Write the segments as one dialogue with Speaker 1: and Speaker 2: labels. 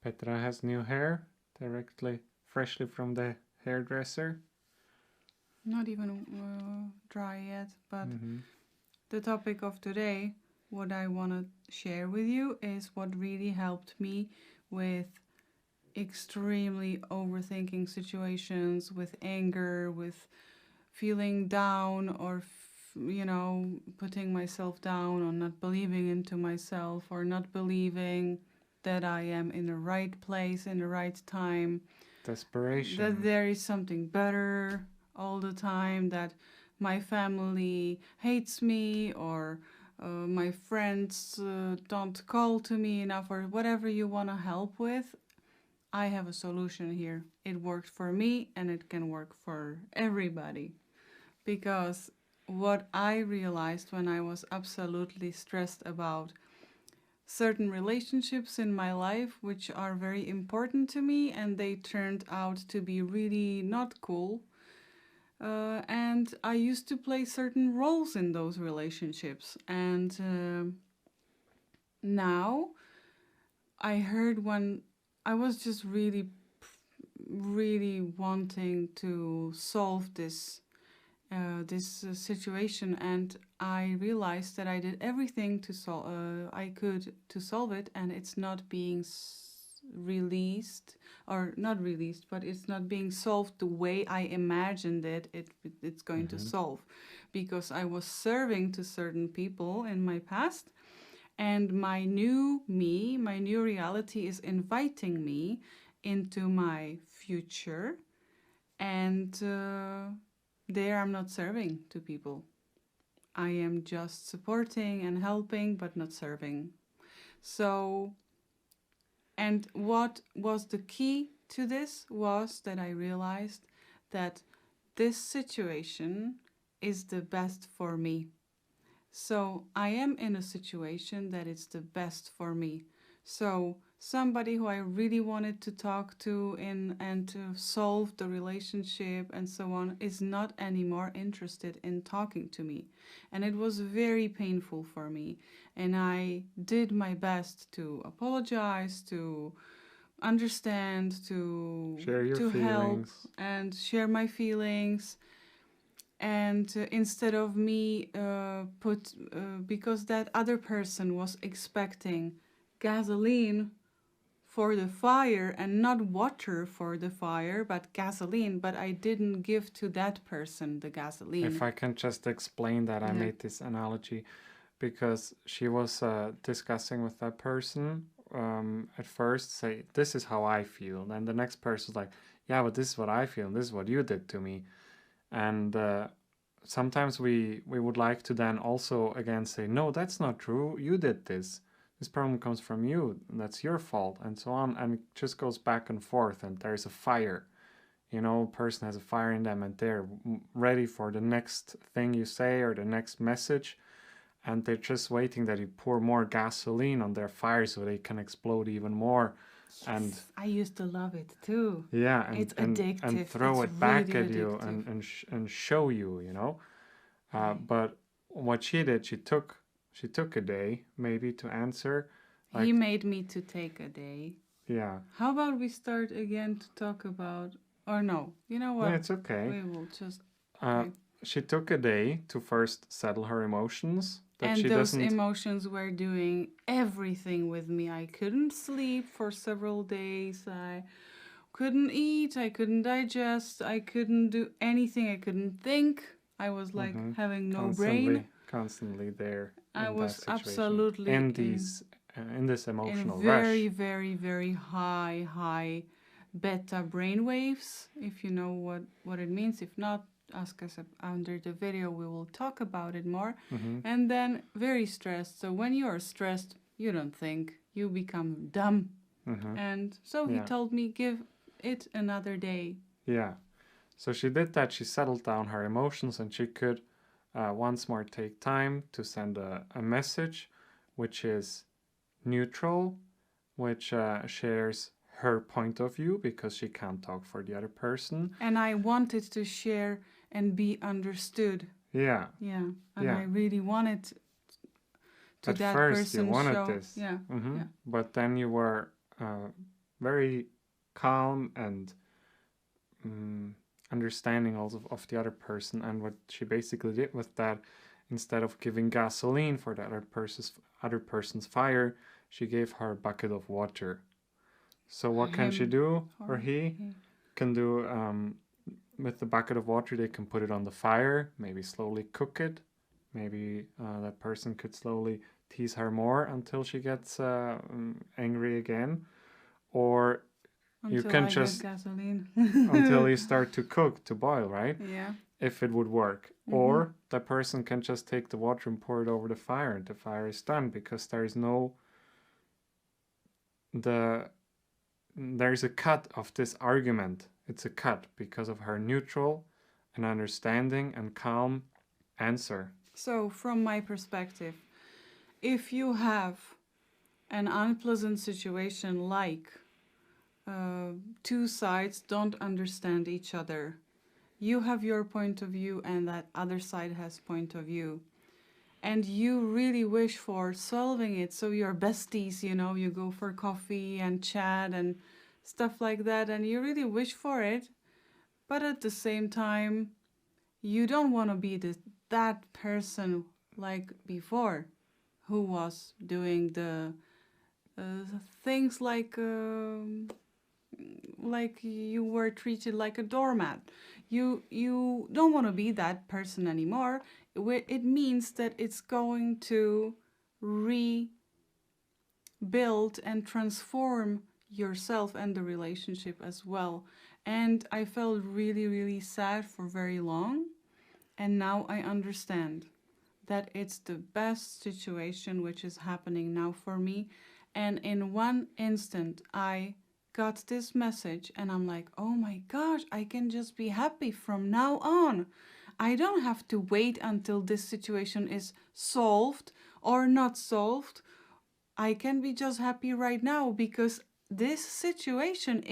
Speaker 1: Petra has new hair, directly, freshly from the hairdresser.
Speaker 2: Not even dry yet, but the topic of today, what I want to share with you is what really helped me with extremely overthinking situations, with anger, with feeling down or putting myself down, or not believing into myself, or not believing that I am in the right place in the right time,
Speaker 1: Desperation.
Speaker 2: that there is something better all the time, that my family hates me, or my friends don't call to me enough, or whatever you want to help with. I have a solution here. It worked for me and it can work for everybody. Because what I realized when I was absolutely stressed about certain relationships in my life, which are very important to me, and they turned out to be really not cool. And I used to play certain roles in those relationships. And now I heard when I was just really, really wanting to solve this situation, and I realized that I did everything to I could to solve it, and it's not being released, or not released, but it's not being solved the way I imagined it's going to solve, because I was serving to certain people in my past, and my new me, my new reality is inviting me into my future, and there I'm not serving to people. I am just supporting and helping, but not serving. So, and what was the key to this was that I realized that this situation is the best for me. So I am in a situation that is the best for me. So somebody who I really wanted to talk to and to solve the relationship and so on is not anymore interested in talking to me. And it was very painful for me. And I did my best to apologize, to understand, to
Speaker 1: Share your
Speaker 2: help
Speaker 1: feelings.
Speaker 2: and share my feelings. And instead of me because that other person was expecting gasoline for the fire and not water for the fire, but gasoline, but I didn't give to that person the gasoline.
Speaker 1: If I can just explain that, I made this analogy because she was discussing with that person at first, say, this is how I feel. Then the next person's like, yeah, but this is what I feel. This is what you did to me. And sometimes we would like to then also again say, no, that's not true. You did this. This problem comes from you. That's your fault, and so on. And it just goes back and forth. And there's a fire. A person has a fire in them, and they're ready for the next thing you say or the next message. And they're just waiting that you pour more gasoline on their fire so they can explode even more.
Speaker 2: Yes,
Speaker 1: and
Speaker 2: I used to love it too.
Speaker 1: Yeah,
Speaker 2: it's addictive.
Speaker 1: And throw it back
Speaker 2: really
Speaker 1: at you and show you. But what she did, she took a day maybe to answer.
Speaker 2: He made me to take a day.
Speaker 1: Yeah.
Speaker 2: How about we start again to talk about, or no? You know what?
Speaker 1: Yeah, it's okay.
Speaker 2: We will just.
Speaker 1: She took a day to first settle her emotions.
Speaker 2: And those emotions were doing everything with me. I couldn't sleep for several days. I couldn't eat. I couldn't digest. I couldn't do anything. I couldn't think. I was like having no brain.
Speaker 1: Constantly there.
Speaker 2: I was absolutely
Speaker 1: in this emotional
Speaker 2: rush. Very, very, very high beta brain waves. If you know what it means. If not, ask us under the video. We will talk about it more. And then very stressed. So when you are stressed, you don't think. You become dumb. And so he told me, give it another day.
Speaker 1: Yeah. So she did that. She settled down her emotions, and she could once more take time to send a message which is neutral, which shares her point of view, because she can't talk for the other person.
Speaker 2: And I wanted to share and be understood.
Speaker 1: Yeah.
Speaker 2: Yeah. And I really wanted to
Speaker 1: at
Speaker 2: that
Speaker 1: first
Speaker 2: person
Speaker 1: you wanted
Speaker 2: show
Speaker 1: this.
Speaker 2: Yeah.
Speaker 1: But then you were very calm and understanding also of the other person. And what she basically did with that, instead of giving gasoline for the other person's fire, she gave her a bucket of water. So what can she do, or he can do with the bucket of water? They can put it on the fire, maybe slowly cook it. Maybe that person could slowly tease her more until she gets angry again, or you can just until you start to cook, to boil, right?
Speaker 2: Yeah.
Speaker 1: If it would work. Or the person can just take the water and pour it over the fire, and the fire is done, because there's a cut of this argument. It's a cut because of her neutral and understanding and calm answer.
Speaker 2: So, from my perspective, if you have an unpleasant situation like two sides don't understand each other, you have your point of view and that other side has point of view, and you really wish for solving it, so you're besties, you go for coffee and chat and stuff like that, and you really wish for it, but at the same time you don't want to be that person like before, who was doing the things like you were treated like a doormat. You don't want to be that person anymore. It means that it's going to rebuild and transform yourself and the relationship as well. And I felt really, really sad for very long. And now I understand that it's the best situation which is happening now for me. And in one instant, I got this message and I'm like, oh my gosh, I can just be happy from now on. I don't have to wait until this situation is solved or not solved. I can be just happy right now, because in this situation,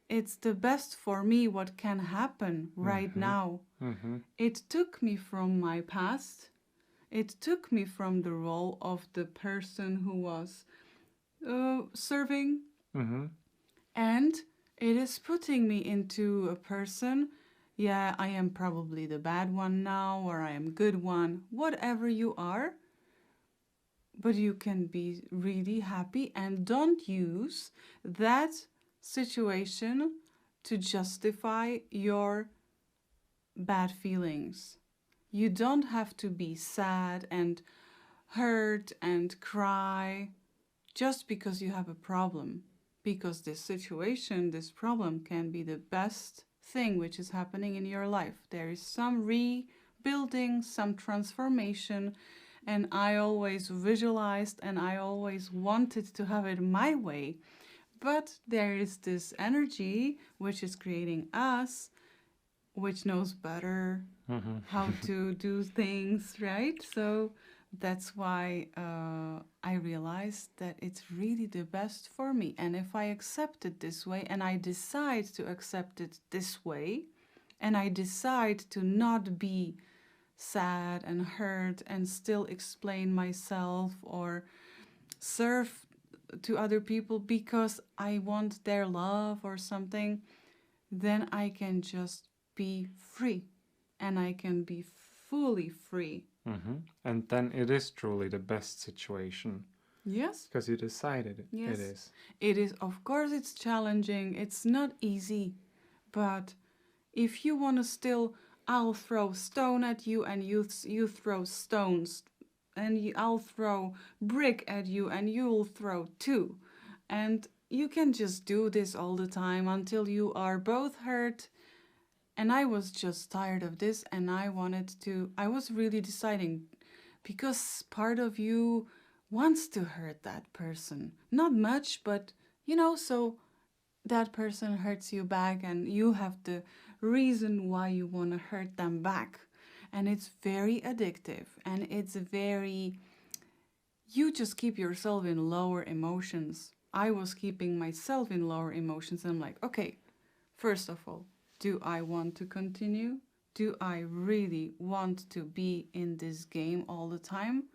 Speaker 2: it's the best for me what can happen right now. It took me from my past. It took me from the role of the person who was serving. And it is putting me into a person, yeah, I am probably the bad one now, or I am good one, whatever you are. But you can be really happy, and don't use that situation to justify your bad feelings. You don't have to be sad and hurt and cry just because you have a problem. Because this situation, this problem can be the best thing which is happening in your life. There is some rebuilding, some transformation, and I always visualized and I always wanted to have it my way. But there is this energy which is creating us, which knows better how to do things, right? So that's why I realized that it's really the best for me. And if I accept it this way, and I decide to accept it this way, and I decide to not be sad and hurt and still explain myself or serve to other people because I want their love or something, then I can just be free, and I can be fully free.
Speaker 1: And then it is truly the best situation.
Speaker 2: Yes.
Speaker 1: Because you decided it.
Speaker 2: Yes.
Speaker 1: It is.
Speaker 2: It is, of course, it's challenging. It's not easy. But if you want to still, I'll throw stone at you and you throw stones. And I'll throw brick at you and you'll throw two. And you can just do this all the time until you are both hurt. And I was just tired of this, and I was really deciding, because part of you wants to hurt that person. Not much, but, so that person hurts you back, and you have the reason why you want to hurt them back. And it's very addictive, and you just keep yourself in lower emotions. I was keeping myself in lower emotions, and I'm like, okay, first of all, do I want to continue? Do I really want to be in this game all the time?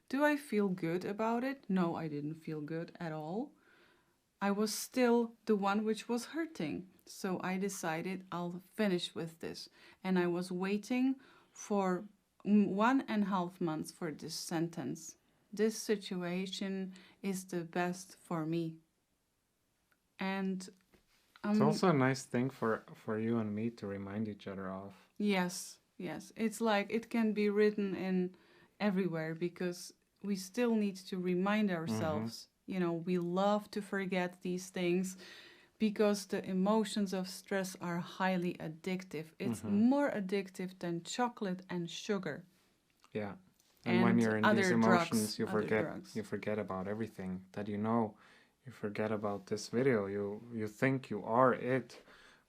Speaker 2: Do I feel good about it? No, I didn't feel good at all. I was still the one which was hurting. So I decided I'll finish with this. And I was waiting for 1.5 months for this sentence. This situation is the best for me. And
Speaker 1: it's also a nice thing for you and me to remind each other of.
Speaker 2: Yes. It's like it can be written in everywhere because we still need to remind ourselves. You know, we love to forget these things because the emotions of stress are highly addictive. It's more addictive than chocolate and sugar.
Speaker 1: Yeah. And when you're in these emotions,
Speaker 2: drugs,
Speaker 1: you forget about everything that you know. You forget about this video. You think you are it.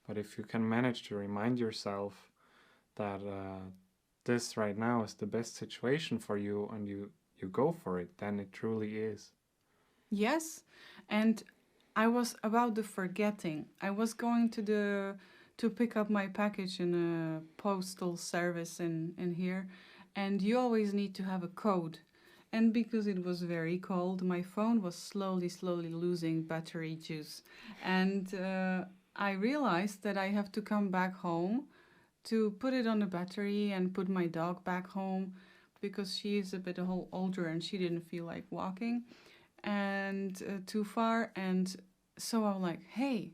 Speaker 1: But if you can manage to remind yourself that this right now is the best situation for you and you go for it, then it truly is.
Speaker 2: Yes. And I was about the forgetting. I was going to pick up my package in a postal service in here. And you always need to have a code. And because it was very cold, my phone was slowly losing battery juice. And I realized that I have to come back home to put it on the battery and put my dog back home because she is a bit older and she didn't feel like walking and too far. And so I'm like, hey,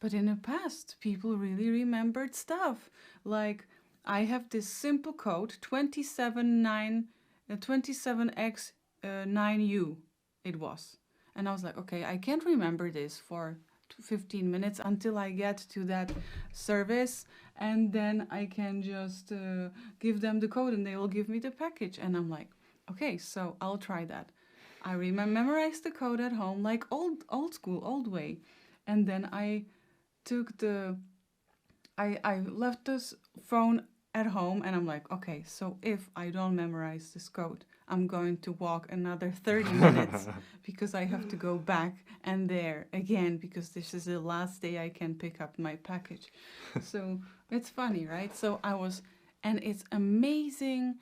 Speaker 2: but in the past, people really remembered stuff. Like, I have this simple code, 27X9U it was. And I was like, okay, I can't remember this for 15 minutes until I get to that service, and then I can just give them the code and they will give me the package. And I'm like, okay, so I'll try that. I memorized the code at home, like old school, old way. And then I took I left this phone at home and I'm like, okay, so if I don't memorize this code, I'm going to walk another 30 minutes because I have to go back and there again because this is the last day I can pick up my package. So it's funny, right? So and it's amazing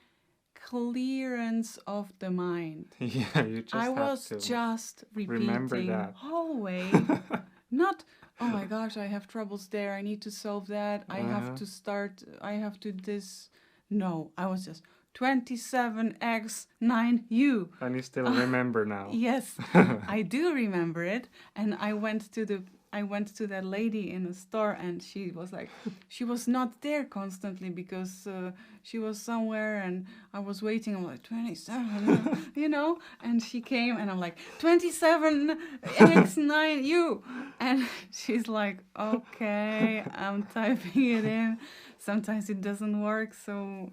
Speaker 2: clearance of the mind.
Speaker 1: Yeah, you just have to
Speaker 2: just
Speaker 1: remember that
Speaker 2: hallway, not, oh my gosh, I have troubles there, I need to solve that, I have to start, I have to this. No, I was just 27X9U.
Speaker 1: And you still remember now.
Speaker 2: Yes, I do remember it. And I went to that lady in the store and she was like, she was not there constantly because she was somewhere and I was waiting. I'm like, 27, you know? And she came and I'm like, 27X9U. And she's like, okay, I'm typing it in. Sometimes it doesn't work. So,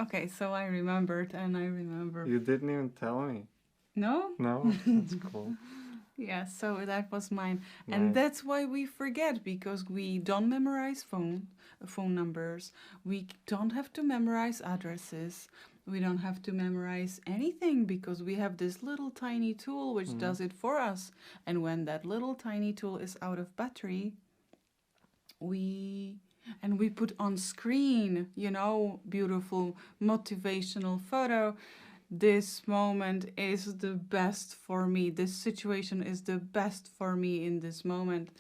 Speaker 2: okay, so I remembered and I remember.
Speaker 1: You didn't even tell me.
Speaker 2: No?
Speaker 1: No, that's cool.
Speaker 2: Yeah, so that was mine.
Speaker 1: Nice.
Speaker 2: And that's why we forget, because we don't memorize phone numbers. We don't have to memorize addresses. We don't have to memorize anything because we have this little tiny tool which does it for us. And when that little tiny tool is out of battery, we put on screen, you know, beautiful motivational photo. This moment is the best for me. This situation is the best for me in this moment.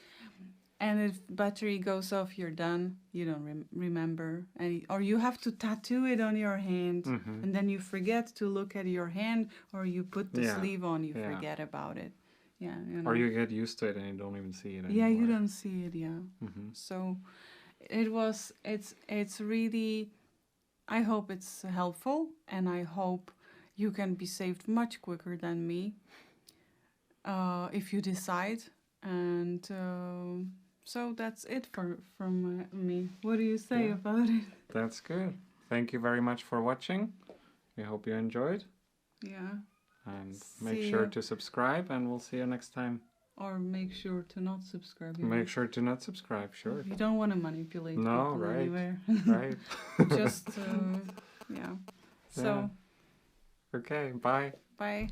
Speaker 2: And if battery goes off, you're done. You don't remember or you have to tattoo it on your hand, and then you forget to look at your hand, or you put the sleeve on, you forget about it. Yeah, you know.
Speaker 1: Or you get used to it and you don't even see it anymore.
Speaker 2: Yeah, you don't see it. Yeah. So it's really. I hope it's helpful, and I hope you can be saved much quicker than me if you decide. And so that's it from me. What do you say about it?
Speaker 1: That's good. Thank you very much for watching. We hope you enjoyed.
Speaker 2: Yeah.
Speaker 1: And make sure to subscribe, and we'll see you next time.
Speaker 2: Or make sure to not subscribe.
Speaker 1: Make sure to not subscribe, sure.
Speaker 2: You don't want to manipulate people anywhere.
Speaker 1: Right.
Speaker 2: Just, yeah. So.
Speaker 1: Okay, bye.
Speaker 2: Bye.